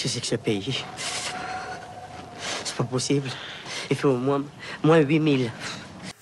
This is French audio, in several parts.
Qu'est-ce que c'est que ce pays? C'est pas possible. Il fait au moins 8000.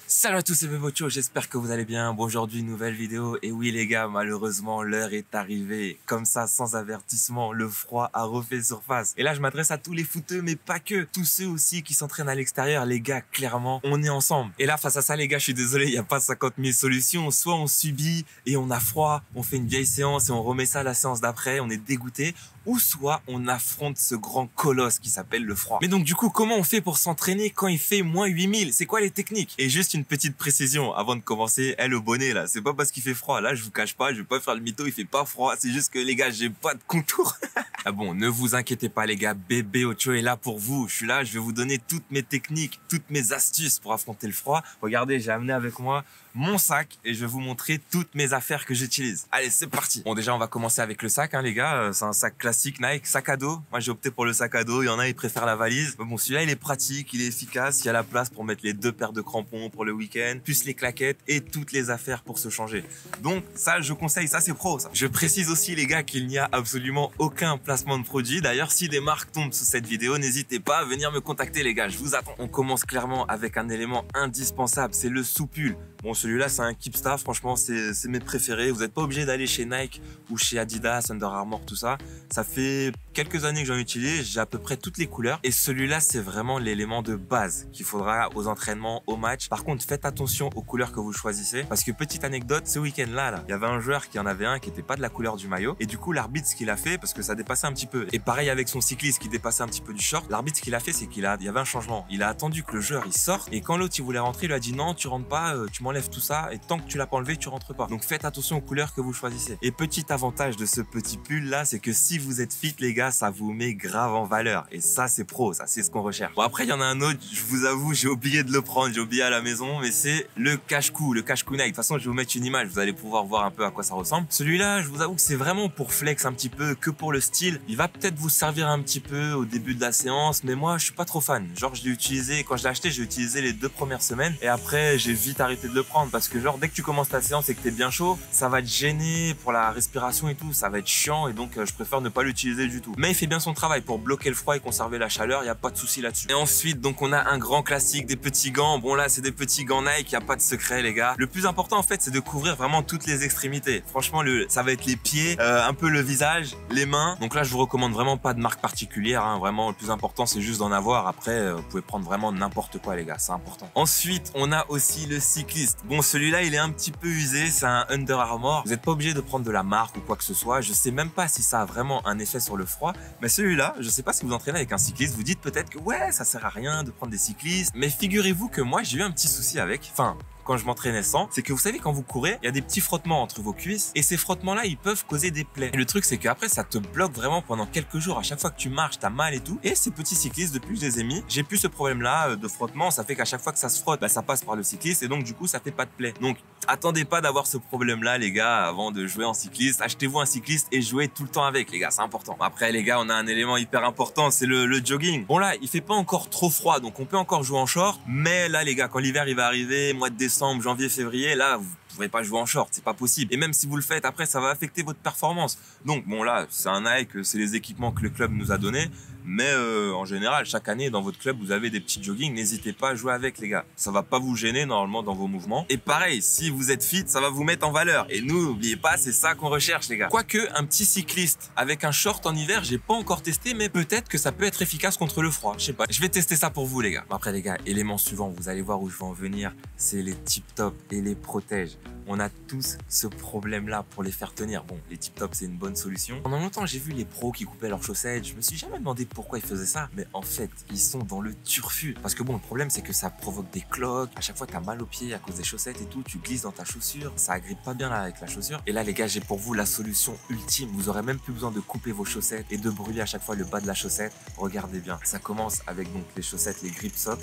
Salut à tous, c'est Bebocho, j'espère que vous allez bien. Bon, aujourd'hui, nouvelle vidéo. Et oui les gars, malheureusement, l'heure est arrivée. Comme ça, sans avertissement, le froid a refait surface. Et là, je m'adresse à tous les footeux, mais pas que. Tous ceux aussi qui s'entraînent à l'extérieur. Les gars, clairement, on est ensemble. Et là, face à ça, les gars, je suis désolé, il n'y a pas 50 000 solutions. Soit on subit et on a froid, on fait une vieille séance et on remet ça à la séance d'après, on est dégoûté. Ou soit on affronte ce grand colosse qui s'appelle le froid. Mais donc du coup, comment on fait pour s'entraîner quand il fait moins 8000? C'est quoi les techniques? Et juste une petite précision avant de commencer, le bonnet là, c'est pas parce qu'il fait froid. Là, je vous cache pas, je vais pas faire le mytho, il fait pas froid. C'est juste que les gars, j'ai pas de contour. Ah bon, ne vous inquiétez pas les gars, Bébé Ocho est là pour vous. Je suis là, je vais vous donner toutes mes techniques, toutes mes astuces pour affronter le froid. Regardez, j'ai amené avec moi mon sac et je vais vous montrer toutes mes affaires que j'utilise. Allez, c'est parti. Bon, déjà, on va commencer avec le sac, hein, les gars. C'est un sac classique Nike, sac à dos. Moi, j'ai opté pour le sac à dos. Il y en a, ils préfèrent la valise. Mais bon, celui-là, il est pratique, il est efficace. Il y a la place pour mettre les 2 paires de crampons pour le week-end, plus les claquettes et toutes les affaires pour se changer. Donc, ça, je conseille. Ça, c'est pro, ça. Je précise aussi, les gars, qu'il n'y a absolument aucun placement de produit. D'ailleurs, si des marques tombent sur cette vidéo, n'hésitez pas à venir me contacter, les gars. Je vous attends. On commence clairement avec un élément indispensable. C'est le soupule. Bon, celui-là, c'est un Keepstar. Franchement, c'est mes préférés. Vous n'êtes pas obligé d'aller chez Nike ou chez Adidas, Under Armour, tout ça. Ça fait quelques années que j'en utilise. J'ai à peu près toutes les couleurs. Et celui-là, c'est vraiment l'élément de base qu'il faudra aux entraînements, au match. Par contre, faites attention aux couleurs que vous choisissez. Parce que petite anecdote, ce week-end-là, il y avait un joueur qui en avait un qui n'était pas de la couleur du maillot. Et du coup, l'arbitre, ce qu'il a fait, parce que ça dépassait un petit peu. Et pareil avec son cycliste qui dépassait un petit peu du short. L'arbitre, ce qu'il a fait, c'est il y avait un changement. Il a attendu que le joueur, il sorte. Et quand l'autre, il voulait rentrer, il lui a dit non, tu rentres pas, tu m'enlèves tout ça. Et tant que tu l'as pas enlevé, tu rentres pas. Donc faites attention aux couleurs que vous choisissez. Et petit avantage de ce petit pull là, c'est que si vous êtes fit les gars, ça vous met grave en valeur. Et ça c'est pro, ça c'est ce qu'on recherche. Bon après il y en a un autre, je vous avoue, j'ai oublié de le prendre, j'ai oublié à la maison, mais c'est le cache-cou, le cache-cou Nike. De toute façon je vais vous mettre une image, vous allez pouvoir voir un peu à quoi ça ressemble. Celui-là, je vous avoue que c'est vraiment pour flex un petit peu, que pour le style. Il va peut-être vous servir un petit peu au début de la séance, mais moi je suis pas trop fan. Genre je l'ai utilisé, quand je l'ai acheté, j'ai utilisé les 2 premières semaines et après j'ai vite arrêté de le prendre parce que genre dès que tu commences ta séance et que t'es bien chaud, ça va te gêner pour la respiration et tout, ça va être chiant et donc je préfère ne pas l'utiliser du tout. Mais il fait bien son travail pour bloquer le froid et conserver la chaleur, il n'y a pas de souci là-dessus. Et ensuite, donc on a un grand classique, des petits gants. Bon là, c'est des petits gants Nike, il n'y a pas de secret les gars. Le plus important en fait, c'est de couvrir vraiment toutes les extrémités. Franchement, ça va être les pieds, un peu le visage, les mains. Donc là, je vous recommande vraiment pas de marque particulière, hein. Vraiment, le plus important, c'est juste d'en avoir. Après, vous pouvez prendre vraiment n'importe quoi les gars, c'est important. Ensuite, on a aussi le cycliste. Bon, celui-là, il est un petit peu usé, c'est un Under Armour. Vous n'êtes pas obligé de prendre de la marque ou quoi que ce soit. Je sais même pas si ça a vraiment un effet sur le froid. Mais celui-là, je sais pas si vous entraînez avec un cycliste, vous dites peut-être que ouais, ça sert à rien de prendre des cyclistes. Mais figurez-vous que moi, j'ai eu un petit souci avec. Enfin, quand je m'entraînais sans, c'est que vous savez quand vous courez, il y a des petits frottements entre vos cuisses et ces frottements-là, ils peuvent causer des plaies. Et le truc, c'est qu'après, ça te bloque vraiment pendant quelques jours. À chaque fois que tu marches, t'as mal et tout. Et ces petits cyclistes, depuis que je les ai mis, j'ai plus ce problème-là de frottement. Ça fait qu'à chaque fois que ça se frotte, bah, ça passe par le cycliste et donc du coup, ça fait pas de plaies. Donc, attendez pas d'avoir ce problème-là, les gars, avant de jouer en cycliste. Achetez-vous un cycliste et jouez tout le temps avec, les gars, c'est important. Après, les gars, on a un élément hyper important, c'est le jogging. Bon là, il fait pas encore trop froid, donc on peut encore jouer en short. Mais là, les gars, quand l'hiver il va arriver, mois de décembre, janvier, février, là, vous pouvez pas jouer en short, c'est pas possible. Et même si vous le faites, après, ça va affecter votre performance. Donc bon là, c'est un Nike, c'est les équipements que le club nous a donnés. Mais en général, chaque année, dans votre club, vous avez des petits jogging. N'hésitez pas à jouer avec, les gars. Ça va pas vous gêner, normalement, dans vos mouvements. Et pareil, si vous êtes fit, ça va vous mettre en valeur. Et nous, n'oubliez pas, c'est ça qu'on recherche, les gars. Quoique, un petit cycliste avec un short en hiver, j'ai pas encore testé, mais peut-être que ça peut être efficace contre le froid. Je sais pas. Je vais tester ça pour vous, les gars. Après, les gars, élément suivant, vous allez voir où je vais en venir. C'est les tip-top et les protèges. On a tous ce problème-là pour les faire tenir. Bon, les tip-top, c'est une bonne solution. Pendant longtemps, j'ai vu les pros qui coupaient leurs chaussettes. Je me suis jamais demandé pourquoi ils faisaient ça. Mais en fait, ils sont dans le turfu. Parce que bon, le problème, c'est que ça provoque des cloques. À chaque fois, t'as mal aux pieds à cause des chaussettes et tout. Tu glisses dans ta chaussure. Ça agrippe pas bien là avec la chaussure. Et là, les gars, j'ai pour vous la solution ultime. Vous aurez même plus besoin de couper vos chaussettes et de brûler à chaque fois le bas de la chaussette. Regardez bien. Ça commence avec donc les chaussettes, les grip socks.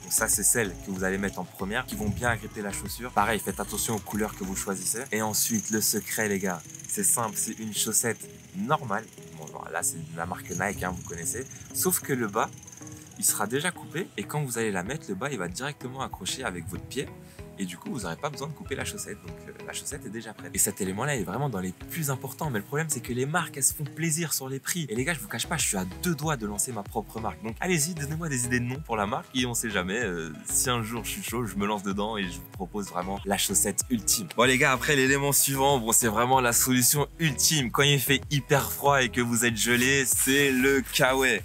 Donc ça, c'est celles que vous allez mettre en première, qui vont bien agripper la chaussure. Pareil, faites attention aux couleurs que vous choisissez. Et ensuite, le secret, les gars, c'est simple, c'est une chaussette normale. Bon, là, c'est la marque Nike, hein, vous connaissez. Sauf que le bas, il sera déjà coupé. Et quand vous allez la mettre, le bas, il va directement accrocher avec votre pied. et du coup vous n'aurez pas besoin de couper la chaussette, donc la chaussette est déjà prête. Et cet élément là est vraiment dans les plus importants, mais le problème c'est que les marques elles se font plaisir sur les prix, et les gars je vous cache pas, je suis à 2 doigts de lancer ma propre marque, donc allez-y, donnez-moi des idées de nom pour la marque, et on sait jamais, si un jour je suis chaud, je me lance dedans et je vous propose vraiment la chaussette ultime. Bon les gars, après l'élément suivant, bon c'est vraiment la solution ultime quand il fait hyper froid et que vous êtes gelé, c'est le Kawaii.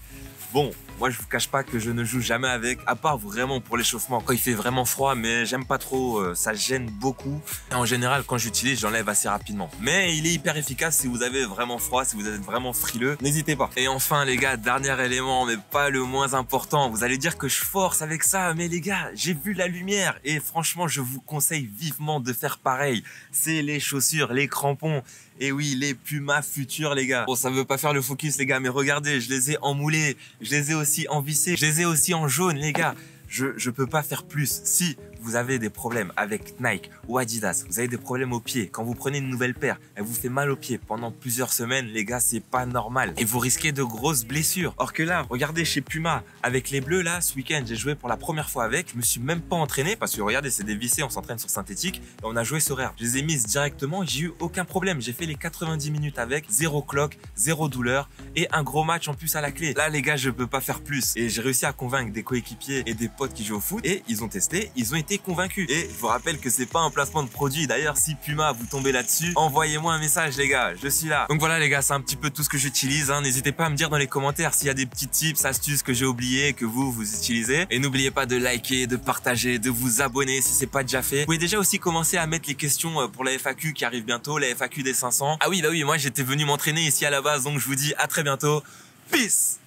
Bon, moi je vous cache pas que je ne joue jamais avec, à part vraiment pour l'échauffement, quand il fait vraiment froid, mais j'aime pas trop, ça gêne beaucoup. Et en général, quand j'utilise, j'enlève assez rapidement. Mais il est hyper efficace si vous avez vraiment froid, si vous êtes vraiment frileux, n'hésitez pas. Et enfin les gars, dernier élément, mais pas le moins important, vous allez dire que je force avec ça, mais les gars, j'ai vu la lumière et franchement, je vous conseille vivement de faire pareil. C'est les chaussures, les crampons. Et oui, les Puma futurs, les gars. Bon, ça veut pas faire le focus, les gars, mais regardez, je les ai en moulé, je les ai aussi en vissé, je les ai aussi en jaune, les gars. Je peux pas faire plus. Si vous avez des problèmes avec Nike ou Adidas, vous avez des problèmes aux pieds, quand vous prenez une nouvelle paire, elle vous fait mal aux pieds pendant plusieurs semaines, les gars, c'est pas normal. Et vous risquez de grosses blessures. Or que là, regardez chez Puma, avec les bleus là, ce week-end, j'ai joué pour la première fois avec, je me suis même pas entraîné parce que regardez, c'est des vissés, on s'entraîne sur synthétique et on a joué sur air. Je les ai mises directement, j'ai eu aucun problème. J'ai fait les 90 minutes avec, zéro cloque, zéro douleur et un gros match en plus à la clé. Là, les gars, je peux pas faire plus. Et j'ai réussi à convaincre des coéquipiers et des potes qui jouent au foot et ils ont testé, ils ont été convaincus. Et je vous rappelle que c'est pas un placement de produit. D'ailleurs, si Puma vous tombez là-dessus, envoyez-moi un message les gars, je suis là. Donc voilà les gars, c'est un petit peu tout ce que j'utilise, hein. N'hésitez pas à me dire dans les commentaires s'il y a des petits tips, astuces que j'ai oubliés, que vous utilisez. Et n'oubliez pas de liker, de partager, de vous abonner si c'est pas déjà fait. Vous pouvez déjà aussi commencer à mettre les questions pour la FAQ qui arrive bientôt, la FAQ des 500. Ah oui, bah oui, moi j'étais venu m'entraîner ici à la base, donc je vous dis à très bientôt. Peace!